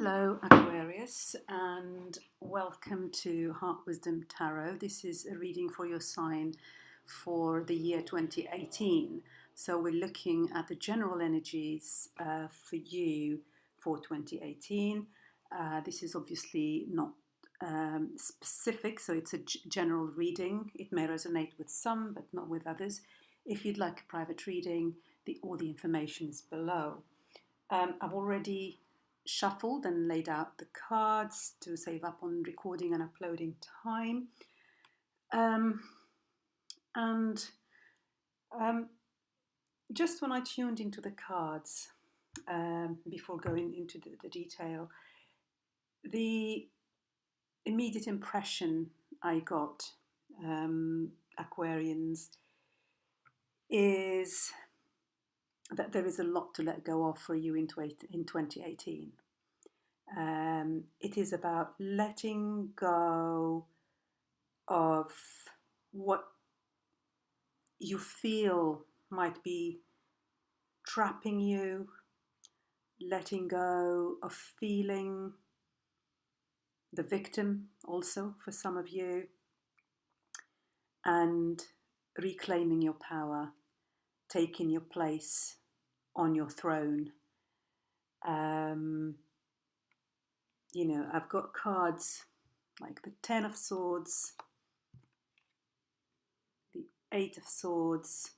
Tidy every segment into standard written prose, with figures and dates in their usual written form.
Hello, Aquarius, and welcome to Heart Wisdom Tarot. This is a reading for your sign for the year 2018. So we're looking at the general energies for you for 2018. This is obviously not specific, so it's a general reading. It may resonate with some, but not with others. If you'd like a private reading, all the information is below. I've already shuffled and laid out the cards to save up on recording and uploading time. Just when I tuned into the cards, before going into the detail, the immediate impression I got, Aquarians, is that there is a lot to let go of for you in 2018. It is about letting go of what you feel might be trapping you, letting go of feeling the victim also for some of you, and reclaiming your power, taking your place on your throne. I've got cards like the 10 of Swords, the 8 of Swords,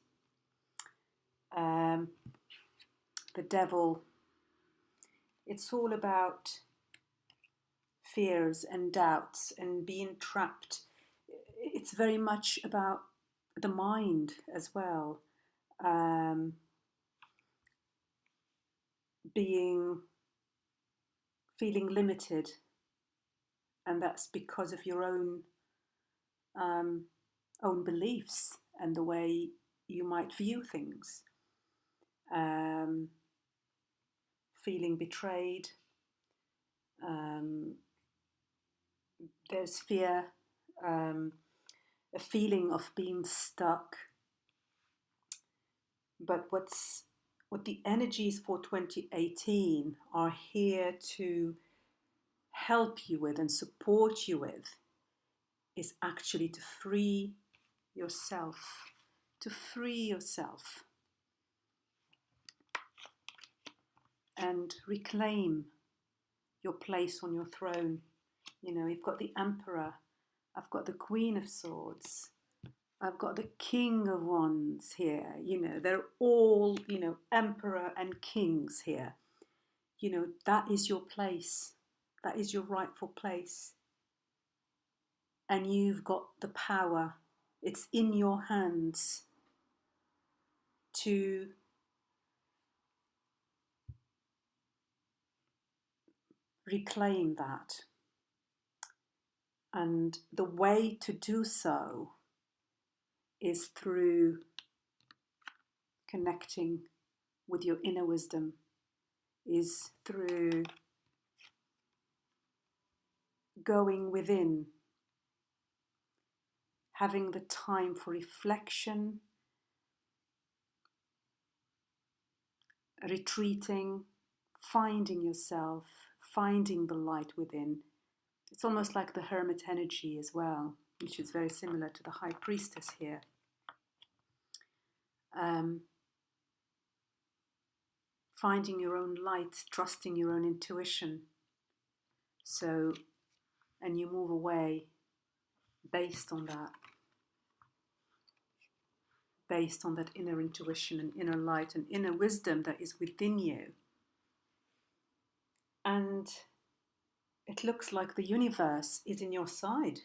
the Devil. It's all about fears and doubts and being trapped. It's very much about the mind as well. Feeling limited, and that's because of your own beliefs and the way you might view things. Feeling betrayed. There's fear, a feeling of being stuck. But what the energies for 2018 are here to help you with and support you with is actually to free yourself, and reclaim your place on your throne. You've got the Emperor, I've got the Queen of Swords, I've got the King of Wands here. They're all, Emperor and Kings here. That is your place. That is your rightful place. And you've got the power. It's in your hands to reclaim that. And the way to do so is through connecting with your inner wisdom, is through going within, having the time for reflection, retreating, finding yourself, finding the light within. It's almost like the hermit energy as well, which is very similar to the high priestess here. Finding your own light, trusting your own intuition. And you move away based on that inner intuition and inner light and inner wisdom that is within you. And it looks like the universe is in your side.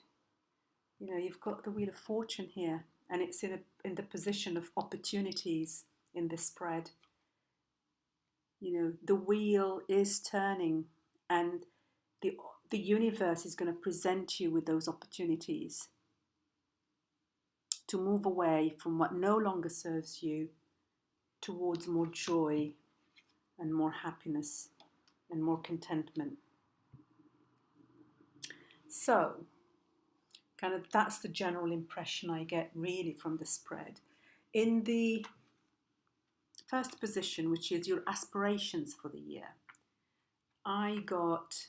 You've got the Wheel of Fortune here, and it's in the position of opportunities in this spread. The wheel is turning, and the universe is going to present you with those opportunities to move away from what no longer serves you towards more joy and more happiness and more contentment. So, that's the general impression I get really from the spread. In the first position, which is your aspirations for the year, I got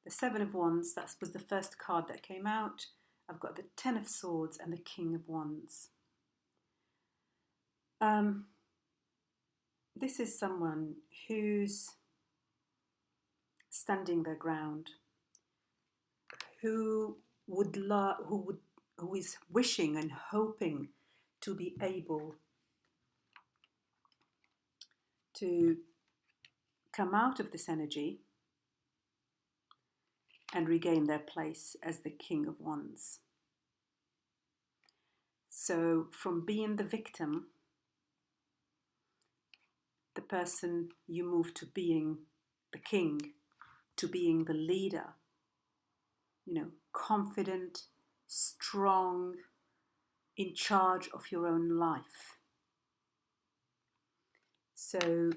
the Seven of Wands. That was the first card that came out. I've got the Ten of Swords and the King of Wands. This is someone who's standing their ground, who is wishing and hoping to be able to come out of this energy and regain their place as the King of Wands. So from being the victim, the person, you move to being the king, to being the leader, confident, strong, in charge of your own life. So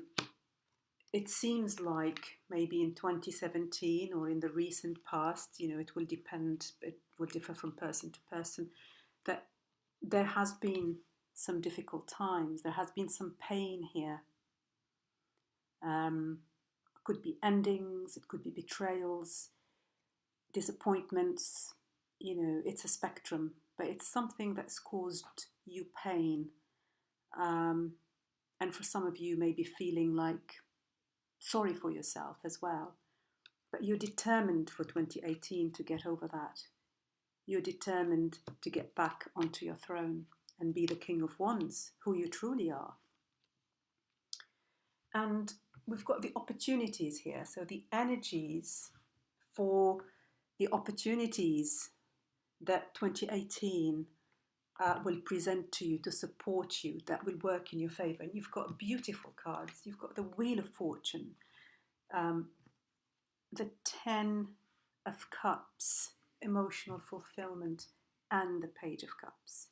it seems like maybe in 2017 or in the recent past, it will depend, it will differ from person to person, that there has been some difficult times, there has been some pain here. It could be endings, it could be betrayals, disappointments, it's a spectrum, but it's something that's caused you pain. And for some of you, maybe feeling like sorry for yourself as well. But you're determined for 2018 to get over that. You're determined to get back onto your throne and be the King of Wands, who you truly are. And we've got the opportunities here. So the energies for the opportunities that 2018 will present to you, to support you, that will work in your favor. And you've got beautiful cards. You've got the Wheel of Fortune, the 10 of Cups, emotional fulfillment, and the Page of Cups.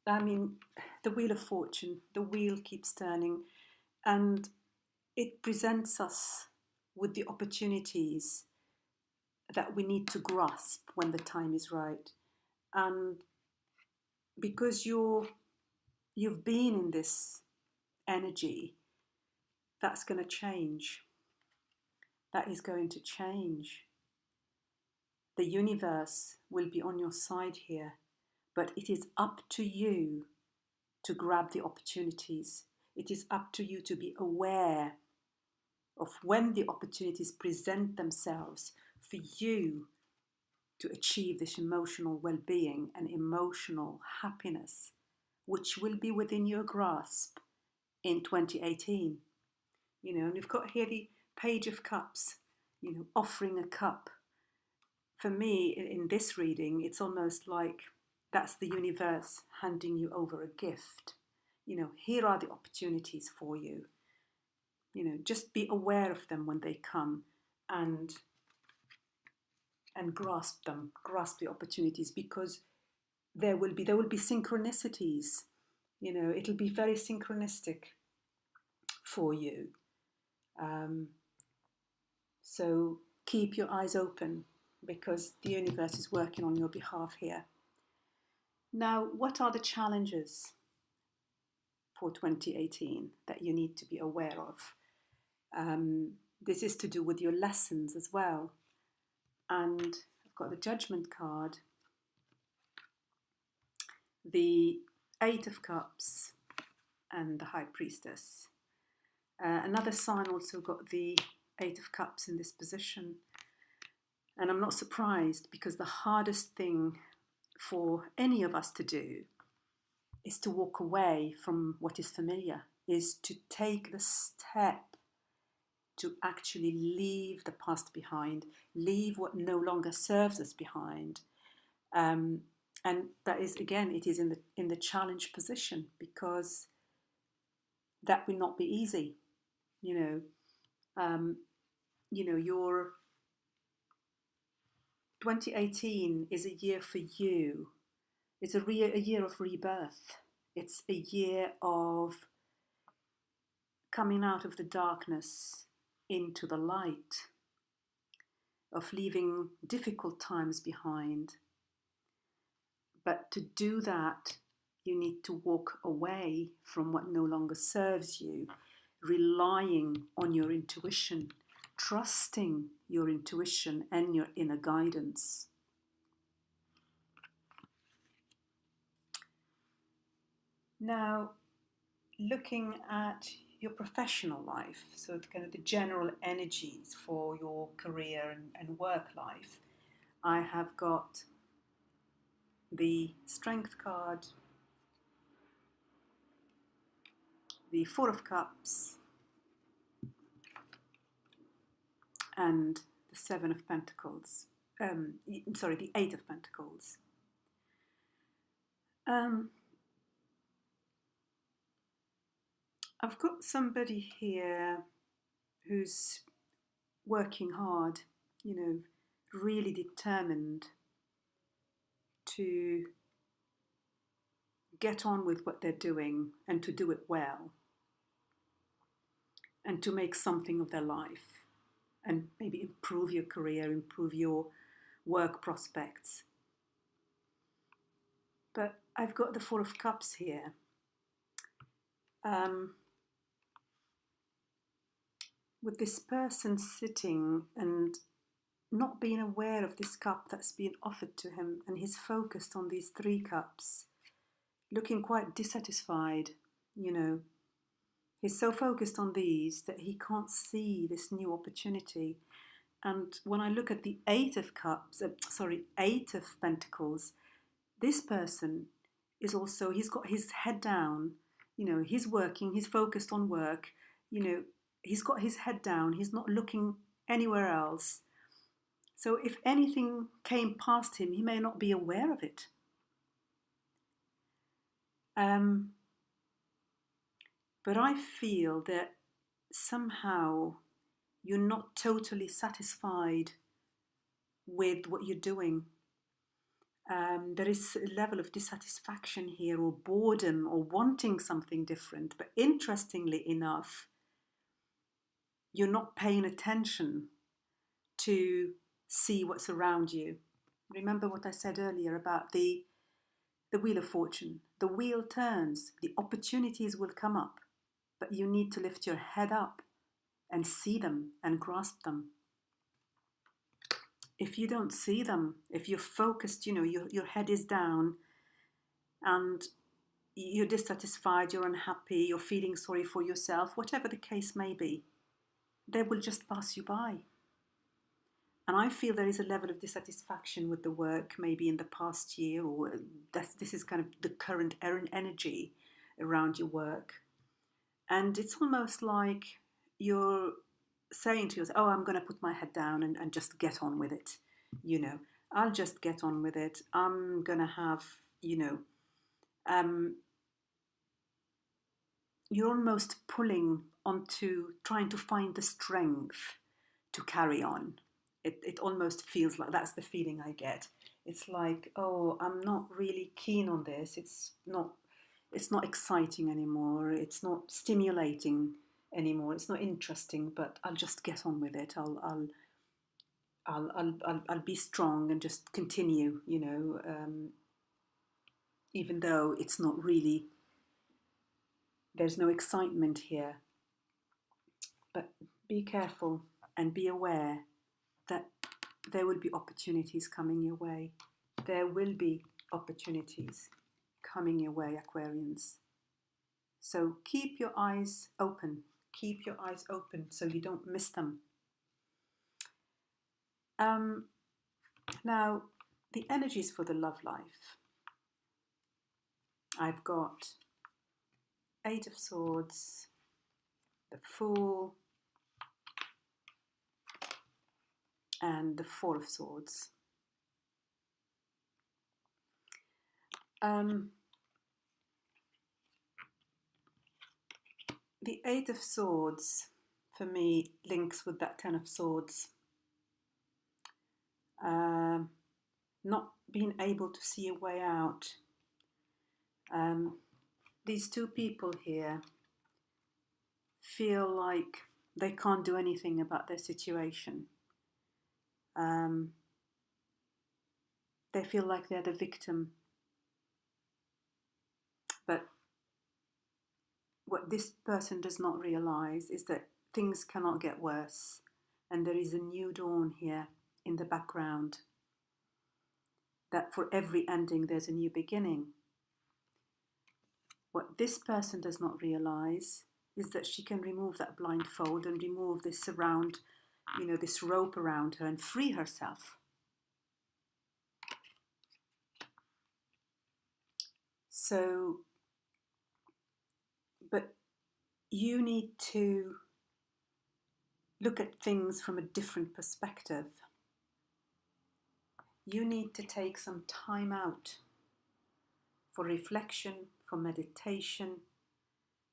The Wheel of Fortune, the wheel keeps turning, and it presents us with the opportunities that we need to grasp when the time is right. And because you've been in this energy, that's going to change. That is going to change. The universe will be on your side here, but it is up to you to grab the opportunities. It is up to you to be aware of when the opportunities present themselves for you to achieve this emotional well-being and emotional happiness, which will be within your grasp in 2018. And we've got here the Page of Cups, offering a cup. For me, in this reading, it's almost like that's the universe handing you over a gift. Here are the opportunities for you. Just be aware of them when they come and grasp them, grasp the opportunities, because there will be synchronicities. It'll be very synchronistic for you. So keep your eyes open, because the universe is working on your behalf here. Now, what are the challenges for 2018 that you need to be aware of? This is to do with your lessons as well. And I've got the Judgment card, the Eight of Cups, and the High Priestess. Another sign also got the Eight of Cups in this position. And I'm not surprised, because the hardest thing for any of us to do is to walk away from what is familiar, is to take the step to actually leave the past behind, leave what no longer serves us behind. And that is, again, it is in the challenge position, because that will not be easy. Your 2018 is a year for you. It's a year of rebirth. It's a year of coming out of the darkness into the light, of leaving difficult times behind. But to do that, you need to walk away from what no longer serves you. relying on your intuition, trusting your intuition and your inner guidance. Now, looking at your professional life, so kind of the general energies for your career and work life, I have got the Strength card, the Four of Cups, and the Seven of Pentacles. The Eight of Pentacles. I've got somebody here who's working hard, really determined to get on with what they're doing and to do it well and to make something of their life and maybe improve your career, improve your work prospects. But I've got the Four of Cups here. With this person sitting and not being aware of this cup that's being offered to him, and he's focused on these three cups, looking quite dissatisfied, He's so focused on these that he can't see this new opportunity. And when I look at the Eight of Pentacles, this person is also, he's got his head down, he's working, he's focused on work, he's got his head down, he's not looking anywhere else. So if anything came past him, he may not be aware of it. But I feel that somehow you're not totally satisfied with what you're doing. There is a level of dissatisfaction here, or boredom, or wanting something different. But interestingly enough, you're not paying attention to see what's around you. Remember what I said earlier about the Wheel of Fortune. The wheel turns, the opportunities will come up, but you need to lift your head up and see them and grasp them. If you don't see them, if you're focused, your head is down and you're dissatisfied, you're unhappy, you're feeling sorry for yourself, whatever the case may be, they will just pass you by. And I feel there is a level of dissatisfaction with the work maybe in the past year, or this is kind of the current energy around your work. And it's almost like you're saying to yourself, I'm going to put my head down and just get on with it. I'll just get on with it. I'm going to have, you're almost pulling onto trying to find the strength to carry on. It almost feels like that's the feeling I get. It's like, I'm not really keen on this. It's not exciting anymore. It's not stimulating anymore. It's not interesting, but I'll just get on with it. I'll be strong and just continue, even though it's not really, there's no excitement here. But be careful and be aware that there will be opportunities coming your way. There will be opportunities coming your way, Aquarians. So keep your eyes open. Keep your eyes open so you don't miss them. Now, the energies for the love life. I've got Eight of Swords, the Fool, and the Four of Swords. The Eight of Swords, for me, links with that Ten of Swords. Not being able to see a way out. These two people here feel like they can't do anything about their situation. They feel like they're the victim. But what this person does not realize is that things cannot get worse, and there is a new dawn here in the background, that for every ending there's a new beginning. What this person does not realize is that she can remove that blindfold and remove this around, this rope around her, and free herself. So, but you need to look at things from a different perspective. You need to take some time out for reflection, for meditation,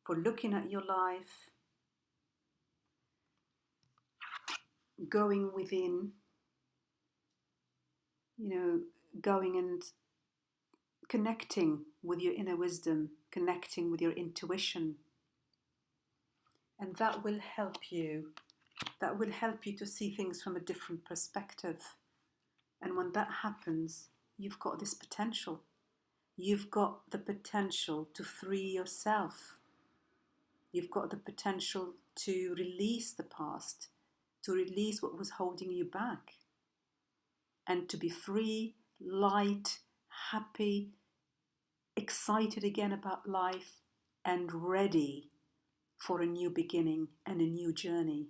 for looking at your life, going within, going and connecting with your inner wisdom, connecting with your intuition. And that will help you. That will help you to see things from a different perspective. And when that happens, you've got this potential. You've got the potential to free yourself. You've got the potential to release the past, to release what was holding you back, and to be free, light, happy, excited again about life, and ready for a new beginning and a new journey.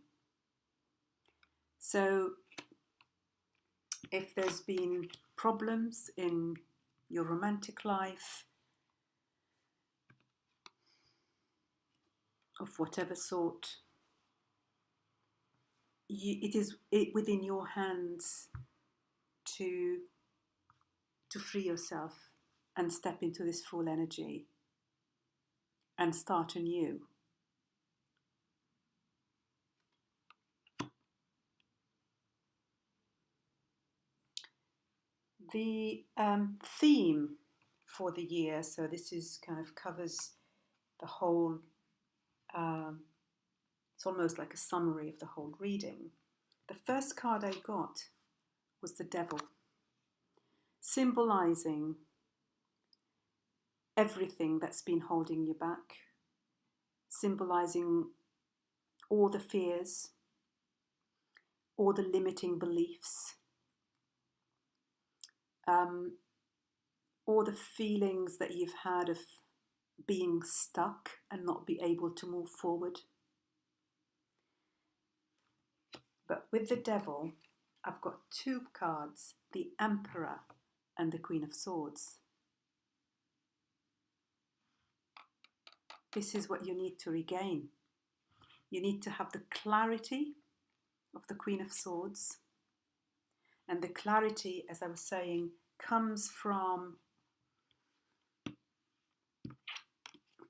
So, if there's been problems in your romantic life, of whatever sort, it is within your hands to free yourself and step into this full energy and start anew. The theme for the year, so this is kind of covers the whole, it's almost like a summary of the whole reading. The first card I got was the Devil, symbolizing everything that's been holding you back, symbolizing all the fears, all the limiting beliefs, all the feelings that you've had of being stuck and not be able to move forward. But with the Devil, I've got two cards, the Emperor and the Queen of Swords. This is what you need to regain. You need to have the clarity of the Queen of Swords. And the clarity, as I was saying, comes from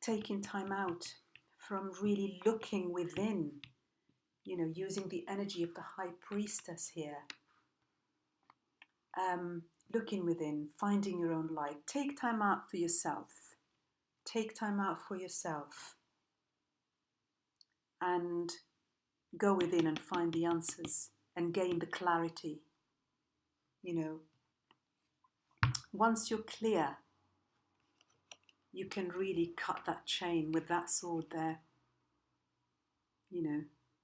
taking time out, from really looking within, using the energy of the High Priestess here. Looking within, finding your own light. Take time out for yourself. Take time out for yourself. And go within and find the answers and gain the clarity. Once you're clear, you can really cut that chain with that sword there.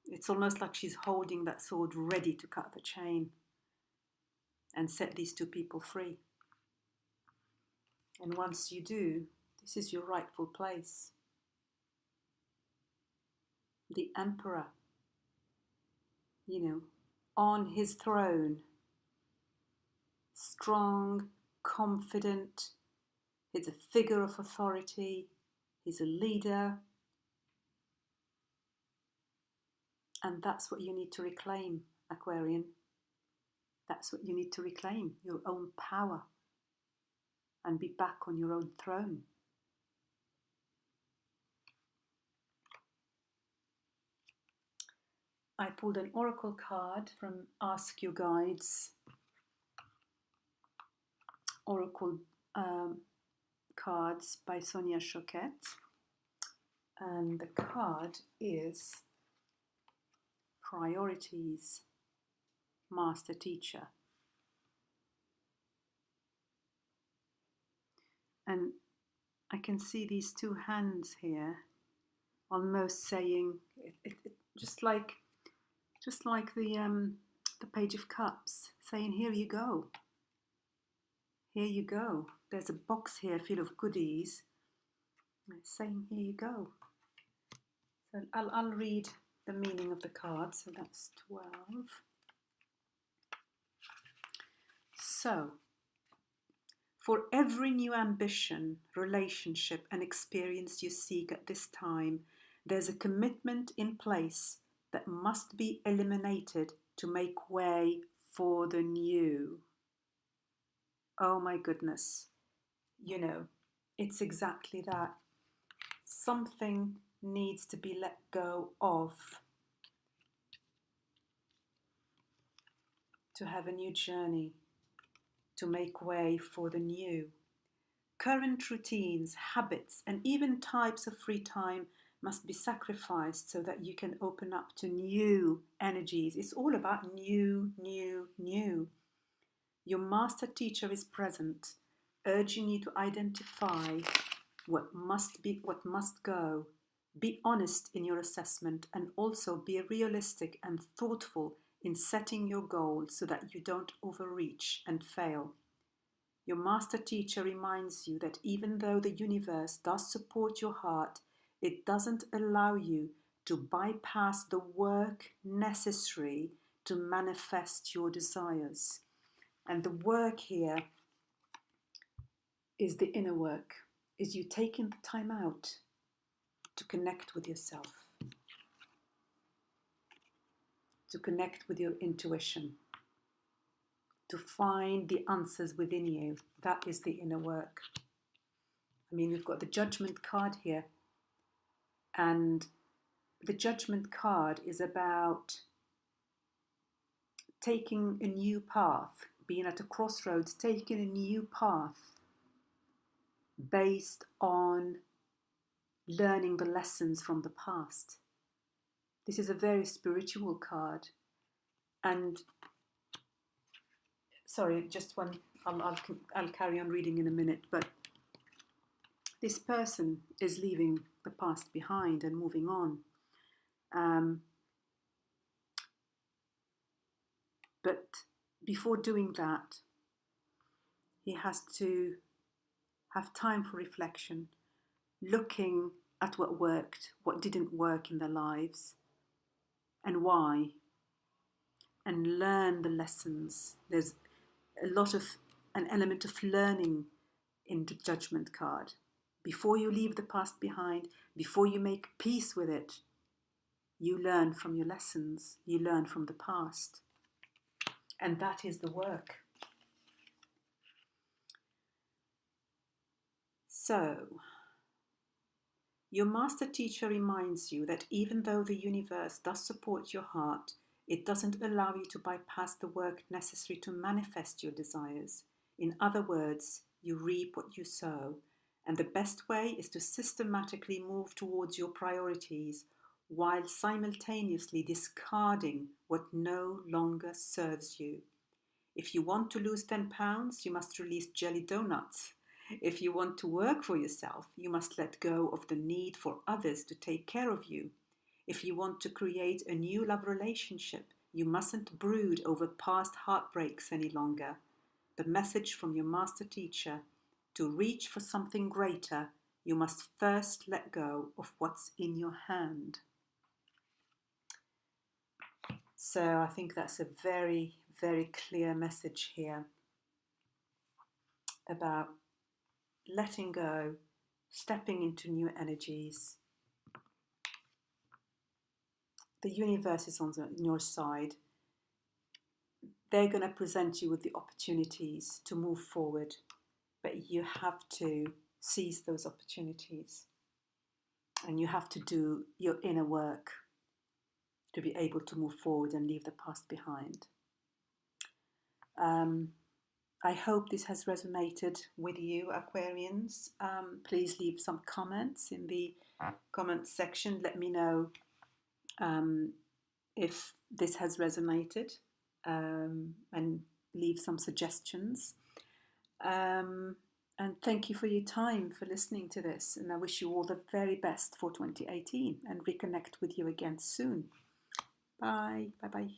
It's almost like she's holding that sword ready to cut the chain and set these two people free. And once you do, this is your rightful place. The Emperor, on his throne, strong, confident, he's a figure of authority, he's a leader. And that's what you need to reclaim, Aquarian. That's what you need to reclaim, your own power, and be back on your own throne. I pulled an oracle card from Ask Your Guides, oracle cards by Sonia Choquette. And the card is Priorities, Master Teacher. And I can see these two hands here, almost saying just like the Page of Cups, saying, here you go. Here you go. There's a box here full of goodies. It's saying, here you go. So I'll read the meaning of the card. So that's 12. So, for every new ambition, relationship, and experience you seek at this time, there's a commitment in place that must be eliminated to make way for the new. Oh my goodness. You know, it's exactly that. Something needs to be let go of to have a new journey, to make way for the new. Current routines, habits, and even types of free time must be sacrificed so that you can open up to new energies. It's all about new, new, new. Your master teacher is present, urging you to identify what must be, what must go. Be honest in your assessment and also be realistic and thoughtful in setting your goals so that you don't overreach and fail. Your master teacher reminds you that even though the universe does support your heart, it doesn't allow you to bypass the work necessary to manifest your desires. And the work here is the inner work, is you taking the time out to connect with yourself, to connect with your intuition, to find the answers within you. That is the inner work. I mean, we've got the Judgment card here, and the Judgment card is about taking a new path, being at a crossroads, taking a new path based on learning the lessons from the past. This is a very spiritual card. And sorry, just one, I'll carry on reading in a minute, but this person is leaving the past behind and moving on. But before doing that, he has to have time for reflection, looking at what worked, what didn't work in their lives, and why, and learn the lessons. There's a lot of an element of learning in the Judgment card. Before you leave the past behind, before you make peace with it, you learn from your lessons, you learn from the past. And that is the work. So, your master teacher reminds you that even though the universe does support your heart, it doesn't allow you to bypass the work necessary to manifest your desires. In other words, you reap what you sow, and the best way is to systematically move towards your priorities while simultaneously discarding what no longer serves you. If you want to lose 10 pounds, you must release jelly donuts. If you want to work for yourself, you must let go of the need for others to take care of you. If you want to create a new love relationship, you mustn't brood over past heartbreaks any longer. The message from your master teacher: to reach for something greater, you must first let go of what's in your hand. So I think that's a very, very clear message here about letting go, stepping into new energies. The universe is on your side. They're going to present you with the opportunities to move forward, but you have to seize those opportunities, and you have to do your inner work to be able to move forward and leave the past behind. I hope this has resonated with you, Aquarians. Please leave some comments in the comments section. Let me know if this has resonated, and leave some suggestions. And thank you for your time for listening to this. And I wish you all the very best for 2018 and reconnect with you again soon. Bye. Bye bye.